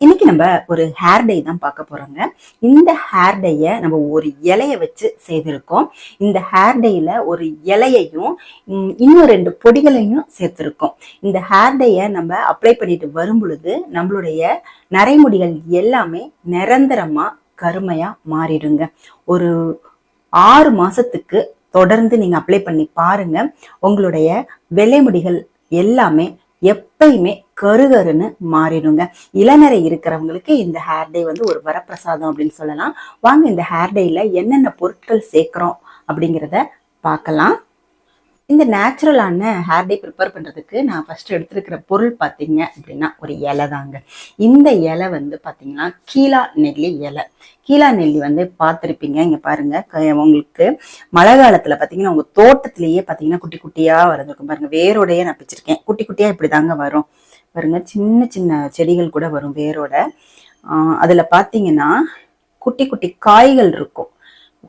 இன்னைக்கு நம்ம ஒரு ஹேர் டை தான் பார்க்க போறோங்க. இந்த ஹேர் டைய நம்ம ஒரு இலைய வச்சு செய்திருக்கோம். இந்த ஹேர் டைல ஒரு இலையையும் இன்னும் 2 பொடிகளையும் சேர்த்திருக்கோம். இந்த ஹேர் டைய நம்ம அப்ளை பண்ணிட்டு வரும் பொழுது நம்மளுடைய நரைமுடிகள் எல்லாமே நிரந்தரமா கருமையா மாறிடுங்க. ஒரு 6 மாசத்துக்கு தொடர்ந்து நீங்க அப்ளை பண்ணி பாருங்க. உங்களுடைய வெள்ளை முடிகள் எல்லாமே எப்பயுமே கருகருன்னு மாறிடுங்க. இளநரை இருக்கிறவங்களுக்கு இந்த ஹேர் டே வந்து ஒரு வரப்பிரசாதம் அப்படின்னு சொல்லலாம். வாங்க இந்த ஹேர் டேல என்னென்ன பொருட்கள் சேர்க்கிறோம் அப்படிங்கிறத பார்க்கலாம். இந்த நேச்சுரலான ஹேர் டே ப்ரிப்பேர் பண்ணுறதுக்கு நான் ஃபர்ஸ்ட் எடுத்துருக்கிற பொருள் பார்த்தீங்க அப்படின்னா ஒரு இலை தாங்க. இந்த இலை வந்து பார்த்தீங்கன்னா கீழா நெல்லி இலை. கீழா நெல்லி வந்து பார்த்துருப்பீங்க. இங்கே பாருங்க, உங்களுக்கு மழை காலத்தில் பார்த்தீங்கன்னா உங்கள் தோட்டத்திலேயே பார்த்தீங்கன்னா குட்டி குட்டியாக வரதுக்கும் பாருங்க. வேரோடையே நான் பிச்சிருக்கேன். குட்டி குட்டியாக இப்படி தாங்க வரும் பாருங்க. சின்ன சின்ன செடிகள் கூட வரும் வேரோட. அதில் பார்த்தீங்கன்னா குட்டி குட்டி காய்கள் இருக்கும்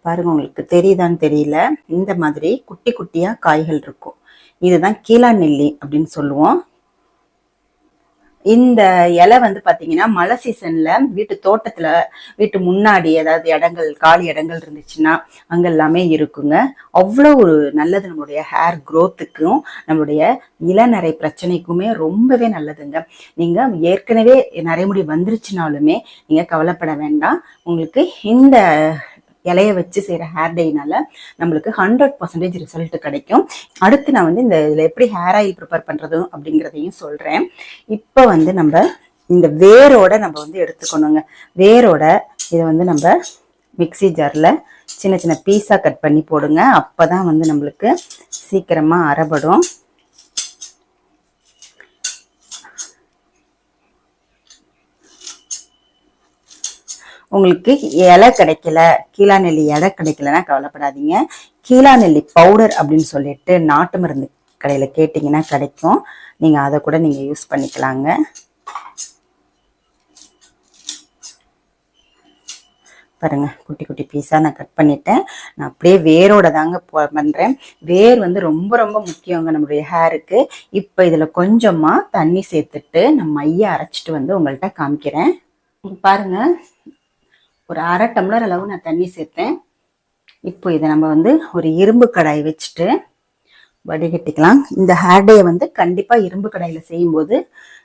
பாருங்க. உங்களுக்கு தெரியுதான்னு தெரியல, இந்த மாதிரி குட்டி குட்டியா காய்கள் இருக்கும். இதுதான் கீழா நெல்லி அப்படின்னு சொல்லுவோம். இந்த இலை வந்து பாத்தீங்கன்னா மழை சீசன்ல வீட்டு தோட்டத்துல வீட்டு முன்னாடி ஏதாவது இடங்கள் காலி இடங்கள் இருந்துச்சுன்னா அங்க எல்லாமே இருக்குங்க. அவ்வளோ ஒரு நல்லது. நம்மளுடைய ஹேர் க்ரோத்துக்கும் நம்மளுடைய இளநரை பிரச்சனைக்குமே ரொம்பவே நல்லதுங்க. நீங்க ஏற்கனவே நரைமுடி வந்துருச்சுனாலுமே நீங்க கவலைப்பட வேண்டாம். உங்களுக்கு இந்த இலைய வச்சு செய்கிற ஹேர் டேனால நம்மளுக்கு 100% ரிசல்ட் கிடைக்கும். அடுத்து நான் வந்து இந்த இதில் எப்படி ஹேர் ஆயில் ப்ரிப்பேர் பண்ணுறது அப்படிங்கிறதையும் சொல்கிறேன். இப்போ வந்து நம்ம இந்த வேரோட நம்ம வந்து எடுத்துக்கணுங்க. வேரோட இதை வந்து நம்ம மிக்சி ஜாரில் சின்ன சின்ன பீஸாக கட் பண்ணி போடுங்க. அப்போ தான் வந்து நம்மளுக்கு சீக்கிரமாக அரைபடும். உங்களுக்கு இலை கிடைக்கல, கீழா நெல்லி இலை கிடைக்கலன்னா கவலைப்படாதீங்க. கீழா நெல்லி பவுடர் அப்படின்னு சொல்லிட்டு நாட்டு மருந்து கடையில் கேட்டிங்கன்னா கிடைக்கும். நீங்கள் அதை கூட நீங்கள் யூஸ் பண்ணிக்கலாங்க. பாருங்க, குட்டி குட்டி பீஸாக நான் கட் பண்ணிட்டேன். நான் அப்படியே வேரோட தாங்க பண்ணுறேன். வேர் வந்து ரொம்ப ரொம்ப முக்கியங்க நம்மளுடைய ஹேருக்கு. இப்போ இதில் கொஞ்சமாக தண்ணி சேர்த்துட்டு நான் மைய அரைச்சிட்டு வந்து உங்கள்கிட்ட காமிக்கிறேன். பாருங்க, ஒரு 1/2 டம்ளர் அளவு நான் தண்ணி சேர்த்தேன். இப்போ இதை நம்ம வந்து ஒரு இரும்பு கடாய் வச்சுட்டு வடிகட்டிக்கலாம். இந்த ஹேர் டேயை வந்து கண்டிப்பாக இரும்பு கடாயில் செய்யும்போது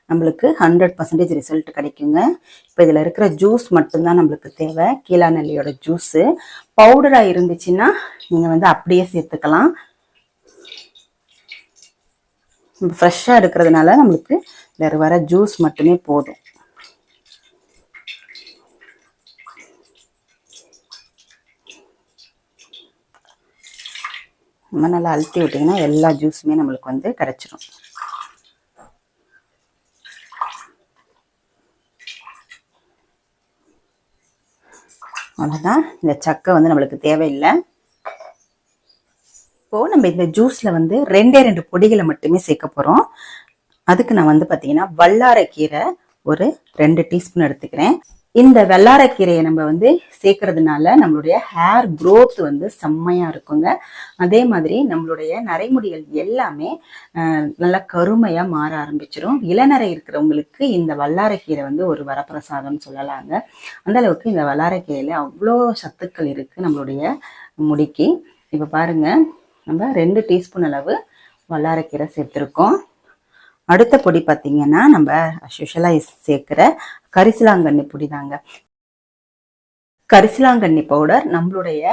நம்மளுக்கு 100% ரிசல்ட் கிடைக்குங்க. இப்போ இதில் இருக்கிற ஜூஸ் மட்டும்தான் நம்மளுக்கு தேவை. கீழா நெல்லியோட ஜூஸு பவுடராக இருந்துச்சுன்னா நீங்கள் வந்து அப்படியே சேர்த்துக்கலாம். ஃப்ரெஷ்ஷாக இருக்கிறதுனால நம்மளுக்கு இதில் வர ஜூஸ் மட்டுமே போதும். நம்ம நல்லா அழுத்தி விட்டிங்கன்னா எல்லா ஜூஸுமே நம்மளுக்கு வந்து கிடச்சிரும். அவ்வளோதான். இந்த சக்கை வந்து நம்மளுக்கு தேவையில்லை. இப்போது நம்ம இந்த ஜூஸில் வந்து 2 பொடிகளை மட்டுமே சேர்க்க போகிறோம். அதுக்கு நான் வந்து பார்த்தீங்கன்னா வல்லாரைக்கீரை ஒரு 2 டீஸ்பூன் எடுத்துக்கிறேன். இந்த வெள்ளாரக்கீரையை நம்ம வந்து சேர்க்கறதுனால நம்மளுடைய ஹேர் க்ரோத் வந்து செம்மையாக இருக்குங்க. அதே மாதிரி நம்மளுடைய நரைமுடிகள் எல்லாமே நல்லா கருமையாக மாற ஆரம்பிச்சிடும். இளநரை இருக்கிறவங்களுக்கு இந்த வல்லாரக்கீரை வந்து ஒரு வரப்பிரசாதம்னு சொல்லலாங்க. அந்த அளவுக்கு இந்த வல்லாரக்கீரையில் அவ்வளோ சத்துக்கள் இருக்குது நம்மளுடைய முடிக்கு. இப்போ பாருங்கள், நம்ம 2 டீஸ்பூன் அளவு வல்லாரக்கீரை சேர்த்துருக்கோம். அடுத்த பொடி பார்த்தீங்கன்னா நம்ம யூஷுவலாக சேர்க்கிற கரிசலாங்கண்ணி பொடி தாங்க. கரிசலாங்கண்ணி பவுடர் நம்மளுடைய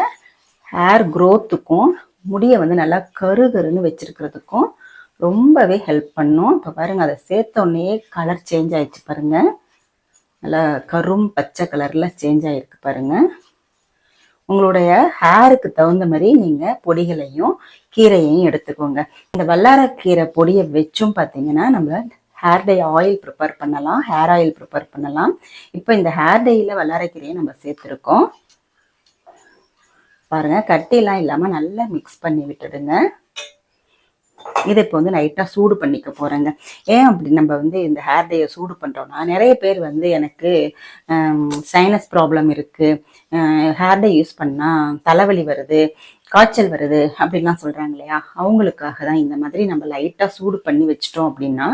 ஹேர் க்ரோத்துக்கும் முடியை வந்து நல்லா கருகருன்னு வச்சிருக்கிறதுக்கும் ரொம்பவே ஹெல்ப் பண்ணும். இப்போ பாருங்க, அதை சேர்த்தோடனே கலர் சேஞ்ச் ஆயிடுச்சு பாருங்க. நல்லா கரும் பச்சை கலர்ல சேஞ்ச் ஆயிருக்கு பாருங்க. உங்களுடைய ஹேருக்கு தகுந்த மாதிரி நீங்கள் பொடிகளையும் கீரையையும் எடுத்துக்கோங்க. இந்த வல்லாரக்கீரை பொடியை வச்சும் பார்த்தீங்கன்னா நம்ம ஹேர் டை ஆயில் ப்ரிப்பேர் பண்ணலாம், ஹேர் ஆயில் ப்ரிப்பேர் பண்ணலாம். இப்போ இந்த ஹேர் டையில் வல்லாரக்கீரையை நம்ம சேர்த்துருக்கோம். பாருங்க, கட்டிலாம் இல்லாமல் நல்லா மிக்ஸ் பண்ணி விட்டுடுங்க. இதை இப்போ வந்து லைட்டாக சூடு பண்ணிக்க போகிறேங்க. ஏன் அப்படி நம்ம வந்து இந்த ஹேர் டையை சூடு பண்ணுறோன்னா, நிறைய பேர் வந்து எனக்கு சைனஸ் ப்ராப்ளம் இருக்குது, ஹேர் டை யூஸ் பண்ணால் தலைவலி வருது, காய்ச்சல் வருது அப்படின்லாம் சொல்கிறாங்க இல்லையா. அவங்களுக்காக தான் இந்த மாதிரி நம்ம லைட்டாக சூடு பண்ணி வச்சிட்டோம் அப்படின்னா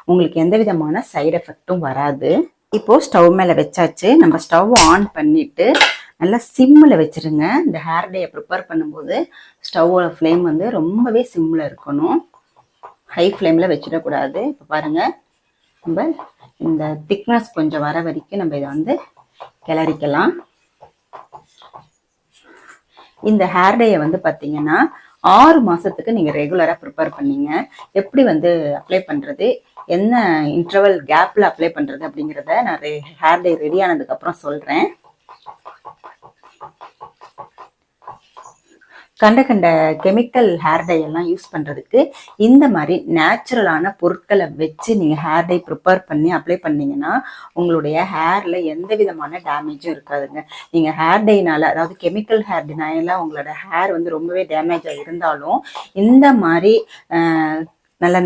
உங்களுக்கு எந்த விதமான சைடு எஃபெக்டும் வராது. இப்போ ஸ்டவ் மேலே வச்சாச்சு. நம்ம ஸ்டவ் ஆன் பண்ணிட்டு நல்லா சிம்மில் வச்சுருங்க. இந்த ஹேர் டேயை ப்ரிப்பேர் பண்ணும்போது ஸ்டவ்வோட ஃப்ளேம் வந்து ரொம்பவே சிம்மில் இருக்கணும், ஹை ஃப்ளேமில் வச்சிடக்கூடாது. இப்போ பாருங்கள், நம்ம இந்த திக்னஸ் கொஞ்சம் வர வரைக்கும் நம்ம இதை வந்து கிளறிக்கலாம். இந்த ஹேர் டேயை வந்து பார்த்தீங்கன்னா 6 மாதத்துக்கு நீங்கள் ரெகுலராக ப்ரிப்பேர் பண்ணீங்க. எப்படி வந்து அப்ளை பண்ணுறது, என்ன இன்டர்வல் கேப்பில் அப்ளை பண்ணுறது அப்படிங்கிறத நான் ஹேர் டே ரெடி ஆனதுக்கப்புறம் சொல்கிறேன். கண்ட கெமிக்கல் ஹேர் டை எல்லாம் யூஸ் பண்ணுறதுக்கு இந்த மாதிரி நேச்சுரலான பொருட்களை வச்சு நீங்கள் ஹேர் டை ப்ரிப்பேர் பண்ணி அப்ளை பண்ணிங்கன்னா உங்களுடைய ஹேரில் எந்த விதமான டேமேஜும் இருக்காதுங்க. நீங்கள் ஹேர் டைனால், அதாவது கெமிக்கல் ஹேர் டைனால உங்களோட ஹேர் வந்து ரொம்பவே டேமேஜாக இருந்தாலும் இந்த மாதிரி நல்ல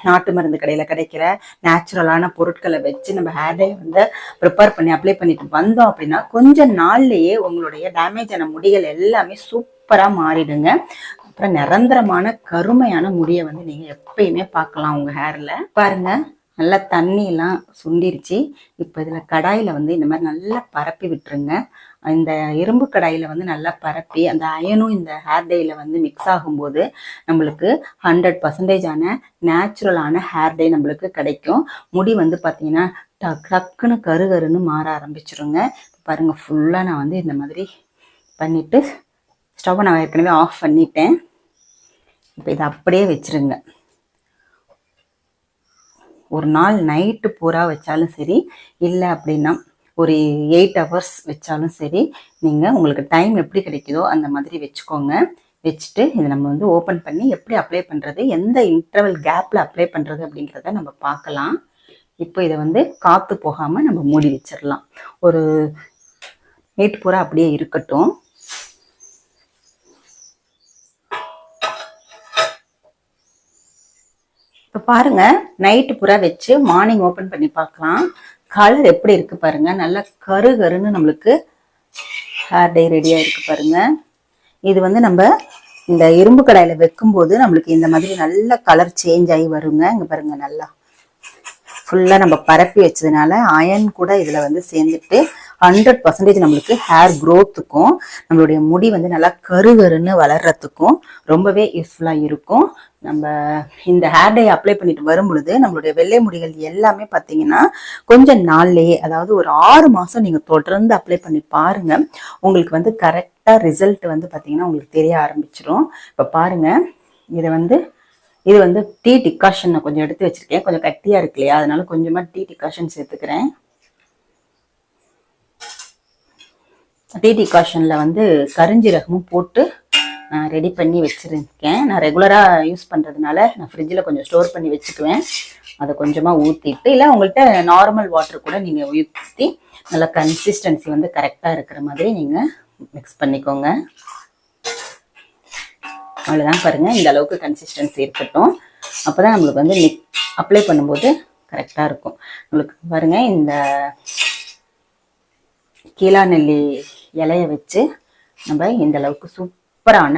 நாட்டு மருந்து கடையில் கிடைக்கிற நேச்சுரலான பொருட்களை வச்சு நம்ம ஹேர் டை வந்து ப்ரிப்பேர் பண்ணி அப்ளை பண்ணிட்டு வந்தோம் அப்படின்னா கொஞ்சம் நாள்லேயே உங்களுடைய டேமேஜ் ஆன முடிகள் எல்லாமே சூப்பராக மாறிடுங்க. அப்புறம் நிரந்தரமான கருமையான முடியை வந்து நீங்கள் எப்பயுமே பார்க்கலாம் உங்கள் ஹேரில். பாருங்கள், நல்லா தண்ணியெல்லாம் சுண்டிருச்சு. இப்போ இதில் கடாயில் வந்து இந்த மாதிரி நல்லா பரப்பி விட்டுருங்க. இந்த இரும்பு கடாயில் வந்து நல்லா பரப்பி அந்த அயனும் இந்த ஹேர் டேயில் வந்து மிக்ஸ் ஆகும்போது நம்மளுக்கு 100% நேச்சுரலான ஹேர் டே நம்மளுக்கு கிடைக்கும். முடி வந்து பார்த்தீங்கன்னா டக்குன்னு கருன்னு மாற ஆரம்பிச்சிருங்க. பாருங்கள், ஃபுல்லாக நான் வந்து இந்த மாதிரி பண்ணிவிட்டு ஸ்டவ்வை நான் ஏற்கனவே ஆஃப் பண்ணிட்டேன். இப்போ இதை அப்படியே வச்சுருங்க. ஒரு நாள் நைட்டு பூரா வச்சாலும் சரி, இல்லை அப்படின்னா ஒரு 8 hours வச்சாலும் சரி, நீங்கள் உங்களுக்கு டைம் எப்படி கிடைக்குதோ அந்த மாதிரி வச்சுக்கோங்க. வச்சுட்டு இதை நம்ம வந்து ஓப்பன் பண்ணி எப்படி அப்ளை பண்ணுறது, எந்த இன்டர்வல் கேப்பில் அப்ளை பண்ணுறது அப்படிங்கிறத நம்ம பார்க்கலாம். இப்போ இதை வந்து காற்று போகாமல் நம்ம மூடி வச்சிடலாம். ஒரு நைட்டு பூரா அப்படியே இருக்கட்டும். இப்போ பாருங்க, நைட்டு பூரா வச்சு மார்னிங் ஓப்பன் பண்ணி பார்க்கலாம். கலர் எப்படி இருக்கு பாருங்க, நல்லா கருன்னு நம்மளுக்கு ஹேர் டை ரெடியாக இருக்கு பாருங்க. இது வந்து நம்ம இந்த இரும்பு கடாயில் வைக்கும்போது நம்மளுக்கு இந்த மாதிரி நல்ல கலர் சேஞ்ச் ஆகி வருங்க. இங்கே பாருங்க, நல்லா ஃபுல்லாக நம்ம பரப்பி வச்சதுனால அயன் கூட இதில் வந்து சேர்ந்துட்டு 100% நம்மளுக்கு ஹேர் க்ரோத்துக்கும் நம்மளுடைய முடி வந்து நல்லா கருன்னு வளர்றதுக்கும் ரொம்பவே யூஸ்ஃபுல்லாக இருக்கும். நம்ம இந்த ஹேர் டை அப்ளை பண்ணிட்டு வரும் பொழுது நம்மளுடைய வெள்ளை முடிகள் எல்லாமே பார்த்தீங்கன்னா கொஞ்சம் நாள்லேயே, அதாவது ஒரு 6 மாதம் நீங்கள் தொடர்ந்து அப்ளை பண்ணி பாருங்க, உங்களுக்கு வந்து கரெக்டாக ரிசல்ட் வந்து பார்த்தீங்கன்னா உங்களுக்கு தெரிய ஆரம்பிச்சிடும். இப்போ பாருங்க, இது வந்து டீ டிகாஷன் நான் கொஞ்சம் எடுத்து வச்சிருக்கேன். கொஞ்சம் கட்டியா இருக்கு இல்லையா, அதனால கொஞ்சமா டீ டிகாஷன் சேர்த்துக்கிறேன். டீ டிகாஷன்ல வந்து கருஞ்சீரகமும் போட்டு ரெடி பண்ணி வச்சுருக்கேன். நான் ரெகுலராக யூஸ் பண்ணுறதுனால நான் ஃப்ரிட்ஜில் கொஞ்சம் ஸ்டோர் பண்ணி வச்சுக்குவேன். அதை கொஞ்சமாக ஊற்றிட்டு, இல்லை உங்கள்கிட்ட நார்மல் வாட்டர் கூட நீங்கள் ஊற்றி நல்லா கன்சிஸ்டன்சி வந்து கரெக்டாக இருக்கிற மாதிரி நீங்கள் மிக்ஸ் பண்ணிக்கோங்க. அவ்வளோதான், பாருங்கள், இந்த அளவுக்கு கன்சிஸ்டன்சி இருக்கட்டும். அப்போ தான் நம்மளுக்கு வந்து அப்ளை பண்ணும்போது கரெக்டாக இருக்கும். உங்களுக்கு பாருங்கள், இந்த கீழா நெல்லி இலையை வச்சு நம்ம இந்த அளவுக்கு சூப்பரான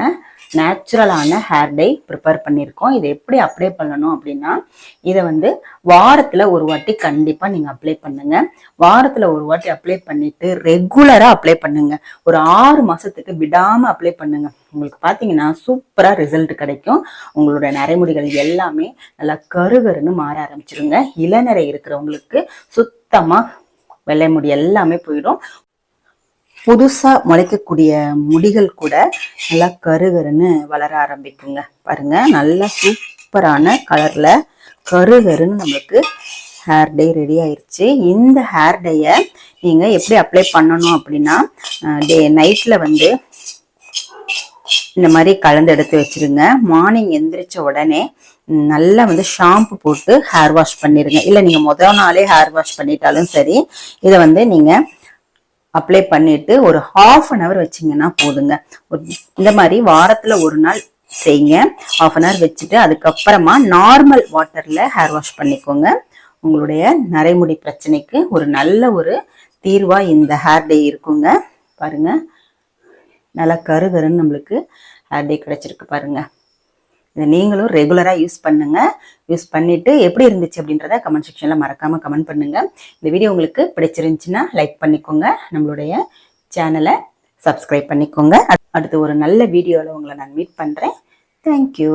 நேச்சுரலான ஹேர் டை ப்ரிப்பேர் பண்ணியிருக்கோம். இதை எப்படி அப்ளை பண்ணணும் அப்படின்னா, இதை வந்து வாரத்தில் ஒரு வாட்டி கண்டிப்பாக நீங்கள் அப்ளை பண்ணுங்க. வாரத்தில் ஒரு வாட்டி அப்ளை பண்ணிட்டு ரெகுலராக அப்ளை பண்ணுங்க. ஒரு 6 மாதத்துக்கு விடாமல் அப்ளை பண்ணுங்க. உங்களுக்கு பார்த்தீங்கன்னா சூப்பராக ரிசல்ட் கிடைக்கும். உங்களோட நரைமுடிகள் எல்லாமே நல்லா கருன்னு மாற ஆரம்பிச்சிருங்க. இளநரை இருக்கிறவங்களுக்கு சுத்தமாக வெள்ளை முடி எல்லாமே போயிடும். புதுசா முளைக்கக்கூடிய முடிகள் கூட நல்லா கருன்னு வளர ஆரம்பிக்குங்க. பாருங்க, நல்லா சூப்பரான கலர்ல கருன்னு நம்மளுக்கு ஹேர் டை ரெடி ஆயிடுச்சு. இந்த ஹேர் டையை நீங்க எப்படி அப்ளை பண்ணணும் அப்படின்னா, நைட்ல வந்து இந்த மாதிரி கலந்து எடுத்து வச்சிருங்க. மார்னிங் எந்திரிச்ச உடனே நல்லா வந்து ஷாம்பு போட்டு ஹேர் வாஷ் பண்ணிருங்க. இல்லை நீங்க முதல் நாளே ஹேர் வாஷ் பண்ணிட்டாலும் சரி, இதை வந்து நீங்க அப்ளை பண்ணிட்டு ஒரு 1/2 an hour வச்சிங்கன்னா போதுங்க. இந்த மாதிரி வாரத்துல ஒரு நாள் செய்யுங்க. 1/2 an hour வச்சுட்டு அதுக்கப்புறமா நார்மல் வாட்டர்ல ஹேர் வாஷ் பண்ணிக்கோங்க. உங்களுடைய நரைமுடி பிரச்சனைக்கு ஒரு நல்ல ஒரு தீர்வா இந்த ஹேர் டே இருக்குங்க. பாருங்க, நல்லா கருன்னு நம்மளுக்கு ஹேர் டே கிடைச்சிருக்கு பாருங்க. இதை நீங்களும் ரெகுலராக யூஸ் பண்ணுங்க. யூஸ் பண்ணிட்டு எப்படி இருந்துச்சு அப்படின்றத கமெண்ட் செக்ஷனில் மறக்காமல் கமெண்ட் பண்ணுங்க. இந்த வீடியோ உங்களுக்கு பிடிச்சிருந்துச்சுன்னா லைக் பண்ணிக்கோங்க. நம்மளுடைய சேனலை சப்ஸ்கிரைப் பண்ணிக்கோங்க. அடுத்து ஒரு நல்ல வீடியோவில் உங்களை நான் மீட் பண்ணுறேன். தேங்க்யூ.